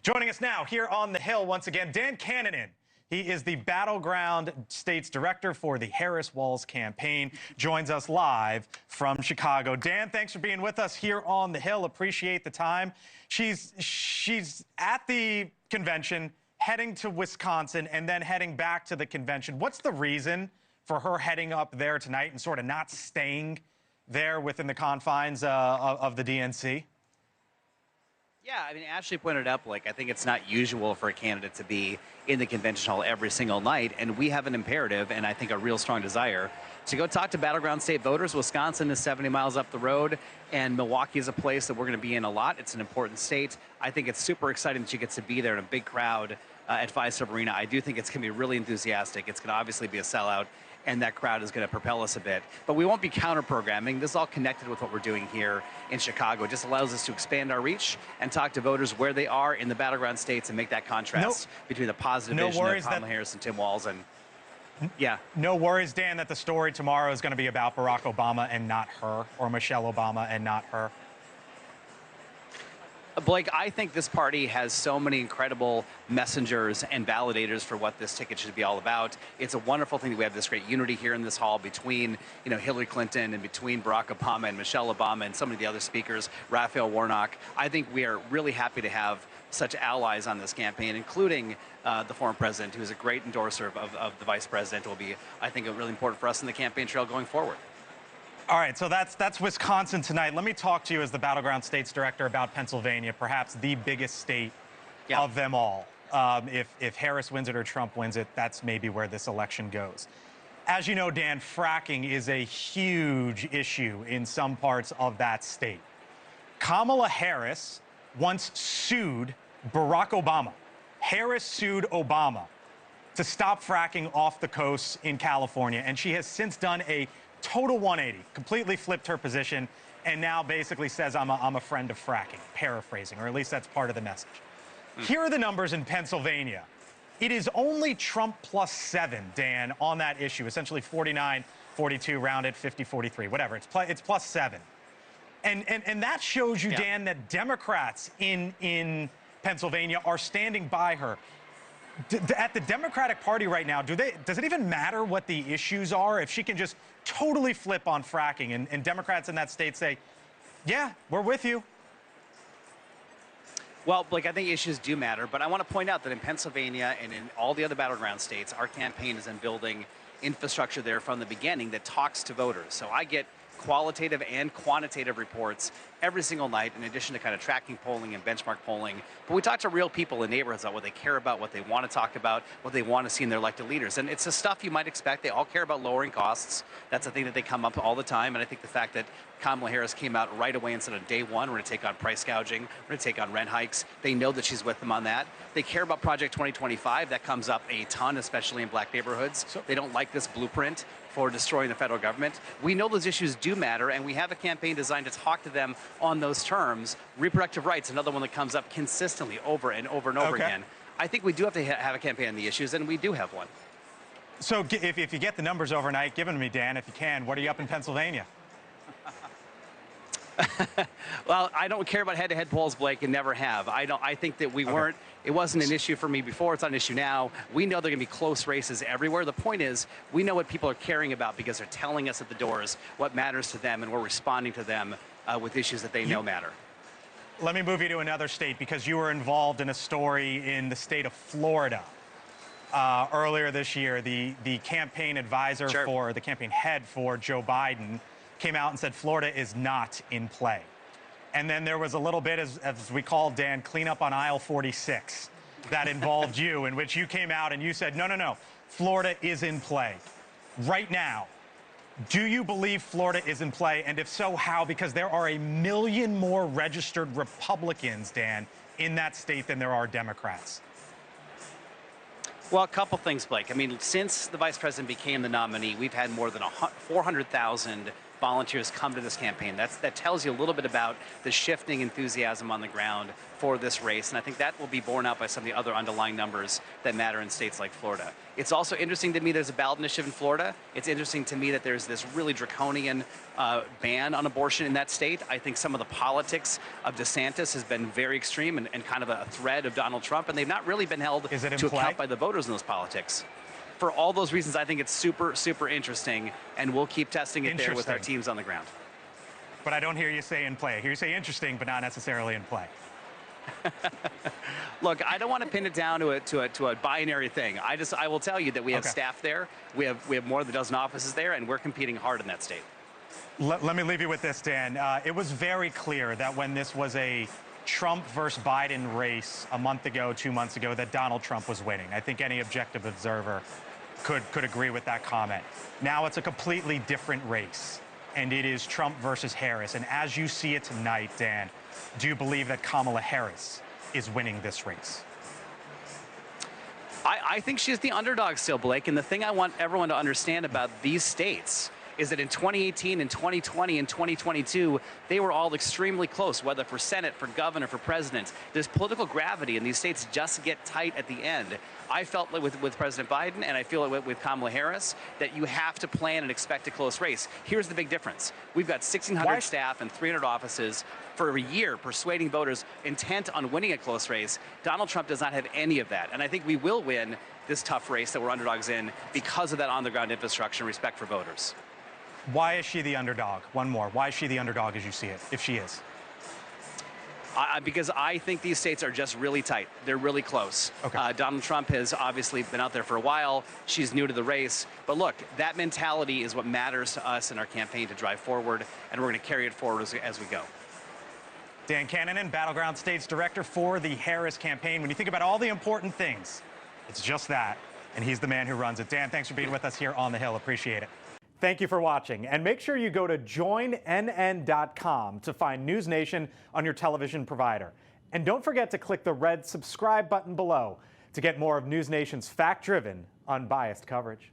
Joining us now here on the Hill once again, Dan Kanninen. He is the Battleground States Director for the Harris-Walz campaign. Joins us live from Chicago. Dan, thanks for being with us here on the Hill. Appreciate the time. She's at the convention, heading to Wisconsin, and then heading back to the convention. What's the reason for her heading up there tonight and sort of not staying there within the confines of the DNC? Yeah, I mean, Ashley pointed out, I think it's not usual for a candidate to be in the convention hall every single night, and we have an imperative and I think a real strong desire to go talk to Battleground State voters. Wisconsin is 70 miles up the road, and Milwaukee is a place that we're going to be in a lot. It's an important state. I think it's super exciting that she gets to be there in a big crowd at Fiserv Arena. I do think it's going to be really enthusiastic. It's going to obviously be a sellout, and that crowd is going to propel us a bit. But we won't be counter-programming. This is all connected with what we're doing here in Chicago. It just allows us to expand our reach and talk to voters where they are in the battleground states and make that contrast between the positive vision of Kamala Harris and Tim Walz. And yeah. No worries, Dan, that the story tomorrow is going to be about Barack Obama and not her, or Michelle Obama and not her. Blake, I think this party has so many incredible messengers and validators for what this ticket should be all about. It's a wonderful thing that we have this great unity here in this hall between, Hillary Clinton and between Barack Obama and Michelle Obama and some of the other speakers, Raphael Warnock. I think we are really happy to have such allies on this campaign, including the former president, who is a great endorser of the vice president. It will be, I think, really important for us in the campaign trail going forward. All right, so that's Wisconsin tonight. Let me talk to you as the Battleground States Director about Pennsylvania, perhaps the biggest state of them all. If Harris wins it or Trump wins it, that's maybe where this election goes. As you know, Dan, fracking is a huge issue in some parts of that state. Kamala Harris once sued Barack Obama. Harris sued Obama to stop fracking off the coast in California, and she has since done a total 180, completely flipped her position, and now basically says, I'm a friend of fracking, paraphrasing, or at least that's part of the message. Here are the numbers in Pennsylvania. It is only Trump +7, Dan, on that issue, essentially 49-42, rounded 50-43, whatever. It's +7. And that shows you, Dan, that Democrats in Pennsylvania are standing by her. At the Democratic Party right now, does it even matter what the issues are if she can just totally flip on fracking and Democrats in that state say, yeah, we're with you? Well, Blake, I think issues do matter, but I want to point out that in Pennsylvania and in all the other battleground states, our campaign is in building infrastructure there from the beginning that talks to voters. So I get qualitative and quantitative reports every single night, in addition to kind of tracking polling and benchmark polling. But we talk to real people in neighborhoods about what they care about, what they want to talk about, what they want to see in their elected leaders. And it's the stuff you might expect. They all care about lowering costs. That's a thing that they come up all the time. And I think the fact that Kamala Harris came out right away and said on day one, we're going to take on price gouging, we're going to take on rent hikes. They know that she's with them on that. They care about Project 2025. That comes up a ton, especially in black neighborhoods. They don't like this blueprint for destroying the federal government. We know those issues do matter, and we have a campaign designed to talk to them on those terms. Reproductive rights, another one that comes up consistently over and over and over again. I think we do have to have a campaign on the issues, and we do have one. So if you get the numbers overnight, give them to me, Dan, if you can. What are you up in Pennsylvania? Well, I don't care about head-to-head polls, Blake, and never have. I think that we weren't. It wasn't an issue for me before. It's not an issue now. We know there are going to be close races everywhere. The point is, we know what people are caring about because they're telling us at the doors what matters to them, and we're responding to them with issues that they know matter. Let me move you to another state, because you were involved in a story in the state of Florida earlier this year. The campaign advisor for the campaign head for Joe Biden came out and said Florida is not in play. And then there was a little bit, as we call, Dan, cleanup on aisle 46 that involved you, in which you came out and you said, no, Florida is in play. Right now, do you believe Florida is in play? And if so, how? Because there are 1 million more registered Republicans, Dan, in that state than there are Democrats. Well, a couple things, Blake. I mean, since the vice president became the nominee, we've had more than 400,000 volunteers come to this campaign. That tells you a little bit about the shifting enthusiasm on the ground for this race, and I think that will be borne out by some of the other underlying numbers that matter in states like Florida. It's also interesting to me there's a ballot initiative in Florida. It's interesting to me that there's this really draconian ban on abortion in that state. I think some of the politics of DeSantis has been very extreme and kind of a thread of Donald Trump, and they've not really been held to account by the voters in those politics. For all those reasons, I think it's super, super interesting, and we'll keep testing it there with our teams on the ground. But I don't hear you say in play. I hear you say interesting, but not necessarily in play. Look, I don't want to pin it down to a binary thing. I will tell you that we have staff there. We have more than a dozen offices there, and we're competing hard in that state. Let me leave you with this, Dan. It was very clear that when this was a Trump versus Biden race a month ago, 2 months ago, that Donald Trump was winning. I think any objective observer could agree with that comment. Now it's a completely different race, and it is Trump versus Harris. And as you see it tonight, Dan, do you believe that Kamala Harris is winning this race? I think she's the underdog still, Blake. And the thing I want everyone to understand about these states is that in 2018 and 2020 and 2022, they were all extremely close, whether for Senate, for governor, for president. There's political gravity, and these states just get tight at the end. I felt with President Biden, and I feel it with Kamala Harris, that you have to plan and expect a close race. Here's the big difference. We've got 1,600 staff and 300 offices for a year persuading voters intent on winning a close race. Donald Trump does not have any of that, and I think we will win this tough race that we're underdogs in because of that on-the-ground infrastructure and respect for voters. Why is she the underdog? One more. Why is she the underdog as you see it, if she is? Because I think these states are just really tight. They're really close. Donald Trump has obviously been out there for a while. She's new to the race. But look, that mentality is what matters to us in our campaign to drive forward, and we're going to carry it forward as we go. Dan Kanninen, Battleground States Director for the Harris campaign. When you think about all the important things, it's just that, and he's the man who runs it. Dan, thanks for being with us here on the Hill. Appreciate it. Thank you for watching, and make sure you go to joinnn.com to find NewsNation on your television provider. And don't forget to click the red subscribe button below to get more of NewsNation's fact-driven, unbiased coverage.